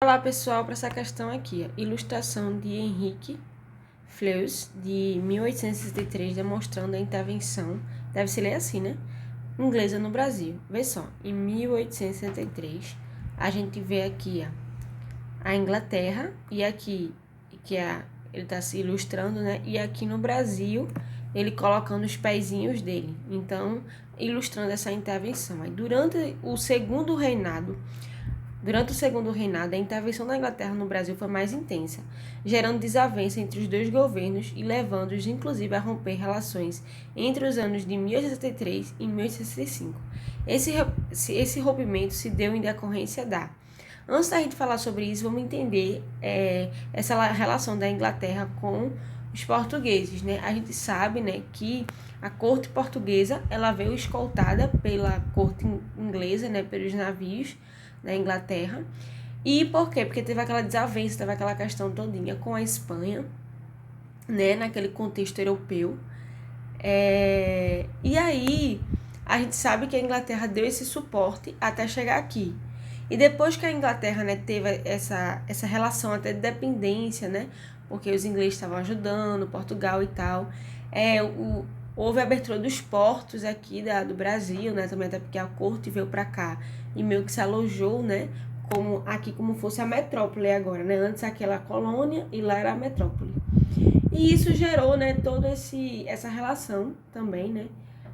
Olá pessoal, para essa questão aqui, ilustração de Henrique Fleus, de 1863, demonstrando a intervenção, deve se ler assim, né? Inglesa no Brasil. Vê só, em 1863, a gente vê aqui a Inglaterra, e aqui, ele está se ilustrando, né? E aqui no Brasil, ele colocando os pezinhos dele. Então, ilustrando essa intervenção. Aí, durante o segundo reinado, a intervenção da Inglaterra no Brasil foi mais intensa, gerando desavença entre os dois governos e levando-os, inclusive, a romper relações entre os anos de 1863 e 1865. Esse rompimento se deu em decorrência da... Antes da gente falar sobre isso, vamos entender essa relação da Inglaterra com os portugueses, né? A gente sabe, né, que a corte portuguesa ela veio escoltada pela corte inglesa, né, pelos navios da Inglaterra. E por quê? Porque teve aquela desavença, teve aquela questão todinha com a Espanha, né, naquele contexto europeu. E aí, a gente sabe que a Inglaterra deu esse suporte até chegar aqui. E depois que a Inglaterra, né, teve essa relação até de dependência, né, porque os ingleses estavam ajudando, Portugal e tal, houve a abertura dos portos aqui do Brasil, né, também até porque a corte veio para cá e meio que se alojou, né, como fosse a metrópole agora, né, antes aquela colônia e lá era a metrópole. E isso gerou, né, toda essa relação também, né,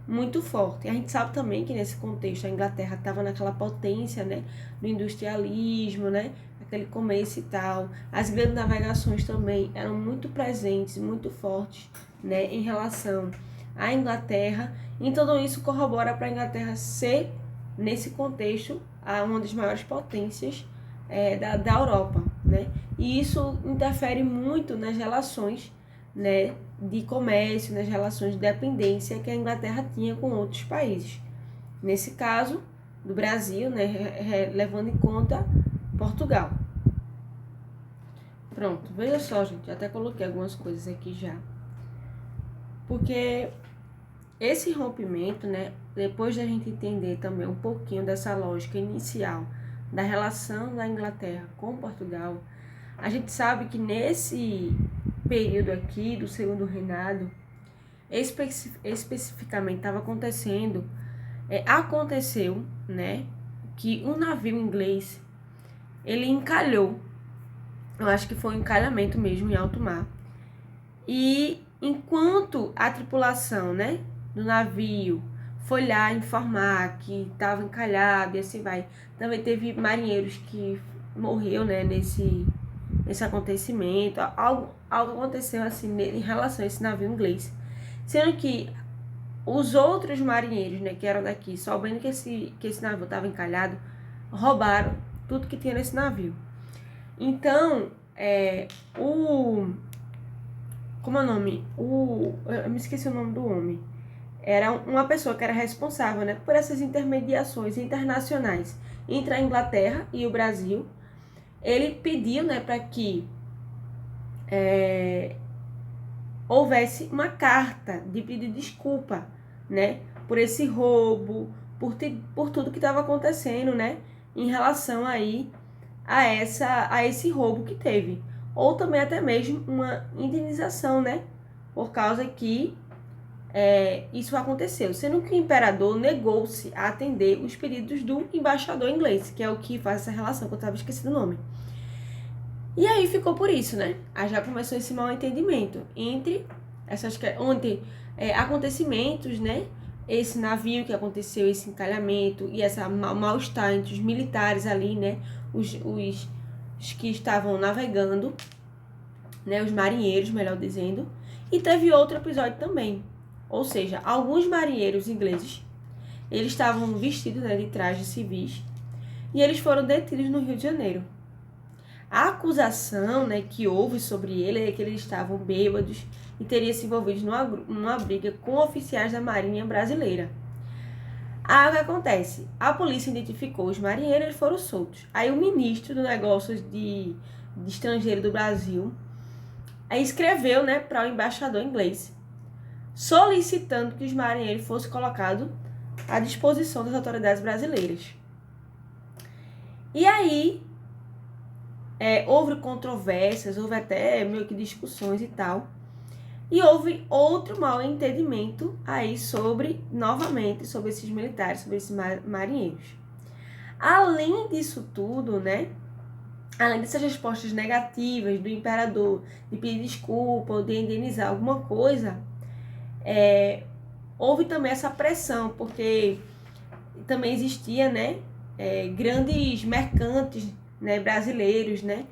muito forte. A gente sabe também que nesse contexto a Inglaterra estava naquela potência, né, do industrialismo, né, aquele começo e tal. As grandes navegações também eram muito presentes, muito fortes, né, em relação à Inglaterra. E tudo isso corrobora para a Inglaterra ser, nesse contexto, uma das maiores potências da Europa, né. E isso interfere muito nas relações, né, de comércio, nas relações de dependência que a Inglaterra tinha com outros países. Nesse caso, do Brasil, né, levando em conta Portugal. Pronto, veja só, gente, até coloquei algumas coisas aqui já. Porque esse rompimento, né, depois da gente entender também um pouquinho dessa lógica inicial da relação da Inglaterra com Portugal, a gente sabe que nesse período aqui do segundo reinado, especificamente aconteceu, né, que um navio inglês, ele encalhou, eu acho que foi um encalhamento mesmo em alto mar, e enquanto a tripulação, né, do navio foi lá informar que estava encalhado e assim vai, também teve marinheiros que morreu, né, nesse acontecimento, algo aconteceu assim em relação a esse navio inglês, sendo que os outros marinheiros, né, que eram daqui, sabendo que esse navio estava encalhado, roubaram tudo que tinha nesse navio. Então, como é o nome? Eu me esqueci o nome do homem. Era uma pessoa que era responsável, né, por essas intermediações internacionais entre a Inglaterra e o Brasil. Ele pediu, né, para que houvesse uma carta de pedir desculpa, né, por esse roubo, por tudo que estava acontecendo, né, em relação aí a esse roubo que teve, ou também até mesmo uma indenização, né, por causa que isso aconteceu, sendo que o imperador negou-se a atender os pedidos do embaixador inglês, que é o que faz essa relação, que eu estava esquecendo o nome. E aí ficou por isso, né? Aí já começou esse mal entendimento entre acontecimentos, né? Esse navio que aconteceu, esse encalhamento e essa mal-estar entre os militares ali, né? Os que estavam navegando, né? Os marinheiros, melhor dizendo. E teve outro episódio também. Ou seja, alguns marinheiros ingleses, eles estavam vestidos, né, de trajes civis e eles foram detidos no Rio de Janeiro. A acusação, né, que houve sobre ele é que eles estavam bêbados e teriam se envolvido numa briga com oficiais da Marinha Brasileira. Aí o que acontece? A polícia identificou os marinheiros e eles foram soltos. Aí o ministro do Negócios de Estrangeiro do Brasil escreveu, né, para o embaixador inglês, solicitando que os marinheiros fossem colocados à disposição das autoridades brasileiras. E aí houve controvérsias, houve até meio que discussões e tal. E houve outro mal entendimento aí novamente, sobre esses militares, sobre esses marinheiros. Além disso tudo, né? Além dessas respostas negativas do imperador de pedir desculpa ou de indenizar alguma coisa, houve também essa pressão, porque também existia, né, grandes mercantes, né, brasileiros, né,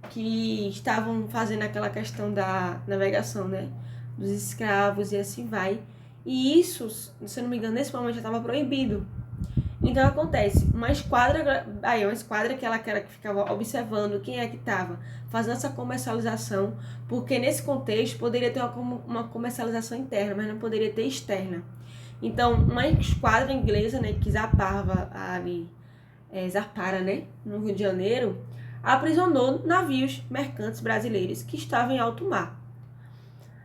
que estavam fazendo aquela questão da navegação, né, dos escravos e assim vai. E isso, se eu não me engano, nesse momento já estava proibido. Então acontece, uma esquadra que ela que ficava observando quem é que estava fazendo essa comercialização, porque nesse contexto poderia ter uma comercialização interna, mas não poderia ter externa. Então, uma esquadra inglesa, né, que zarpara, né, no Rio de Janeiro, aprisionou navios mercantes brasileiros que estavam em alto mar.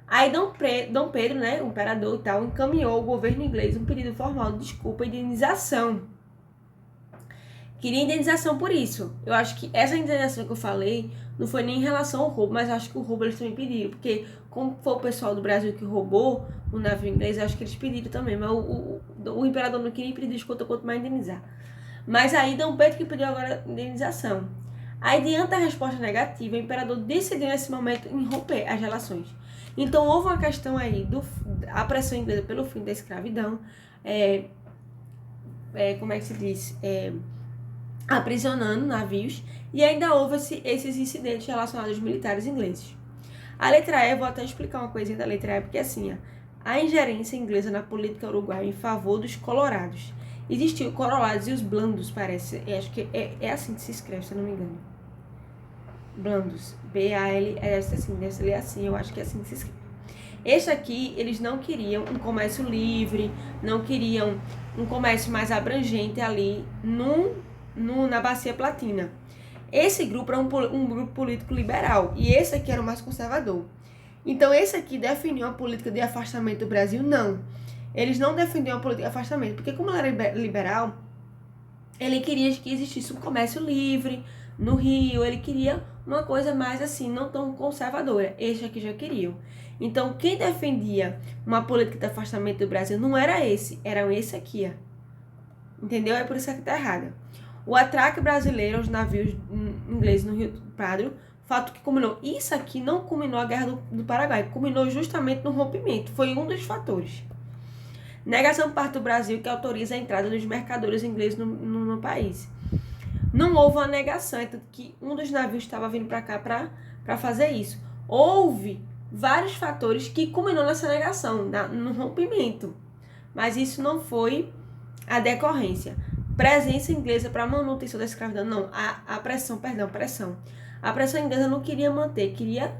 Aí Dom Pedro, né, o imperador e tal, encaminhou ao governo inglês um pedido formal de desculpa e indenização. Queria indenização por isso. Eu acho que essa indenização que eu falei não foi nem em relação ao roubo, mas acho que o roubo eles também pediram, porque como foi o pessoal do Brasil que roubou o navio inglês, acho que eles pediram também, mas o imperador não queria pedir desconto, quanto mais indenizar. Mas aí Dom Pedro que pediu agora indenização. Aí, diante da resposta negativa, o imperador decidiu nesse momento em romper as relações. Então, houve uma questão aí a pressão inglesa pelo fim da escravidão, como é que se diz? Aprisionando navios, e ainda houve esses incidentes relacionados aos militares ingleses. A letra E, vou até explicar uma coisinha da letra E, porque assim, a ingerência inglesa na política uruguaia em favor dos colorados. Existiam corolados e os blandos, parece. Eu acho que é assim que se escreve, se eu não me engano. Blandos. B-A-L, deve ler assim, eu acho que é assim que se escreve. Este aqui, eles não queriam um comércio livre, não queriam um comércio mais abrangente ali na Bacia Platina. Esse grupo era um grupo político liberal, e esse aqui era o mais conservador. Então, esse aqui definiu a política de afastamento do Brasil? Não. Eles não defendiam a política de afastamento, porque como ele era liberal, ele queria que existisse um comércio livre no Rio, ele queria uma coisa mais assim, não tão conservadora. Este aqui já queriam. Então, quem defendia uma política de afastamento do Brasil não era esse, era esse aqui, ó. Entendeu? É por isso que tá errado. O atraque brasileiro aos navios ingleses no Rio Padre, fato que culminou. Isso aqui não culminou a Guerra do Paraguai, culminou justamente no rompimento. Foi um dos fatores. Negação por parte do Brasil que autoriza a entrada dos mercadores ingleses no país. Não houve uma negação, é tanto que um dos navios estava vindo para cá para fazer isso. Houve vários fatores que culminou nessa negação, no rompimento. Mas isso não foi a decorrência. Presença inglesa para manutenção da escravidão, não. A pressão. A pressão inglesa não queria manter, queria,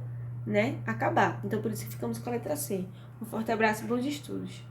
né, acabar. Então, por isso que ficamos com a letra C. Um forte abraço e bons estudos.